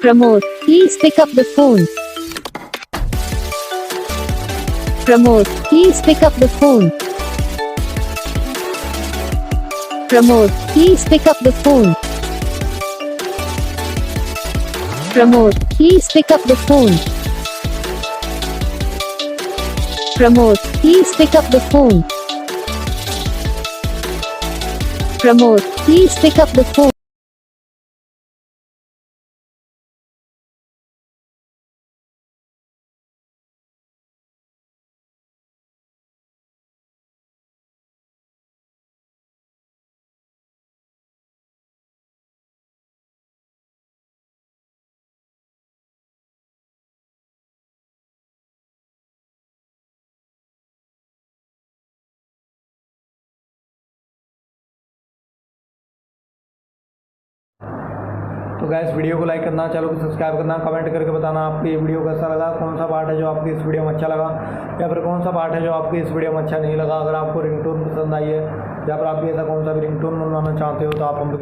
Pramod, please pick up the phone. Pramod, please pick up the phone. Pramod, please pick up the phone. Pramod, please pick up the phone. Pramod, please pick up the phone. Pramod, please pick up the phone. तो guys video को like करना, channel को subscribe करना, comment करके बताना आपको ये video कैसा लगा, कौन सा पार्ट है जो आपको इस वीडियो में अच्छा लगा या फिर कौन सा पार्ट है जो आपको इस वीडियो में अच्छा नहीं लगा। अगर आपको रिंगटोन पसंद आई है या फिर आप भी ऐसा कौन सा भी रिंगटोन बनवाना चाहते हो तो आप हम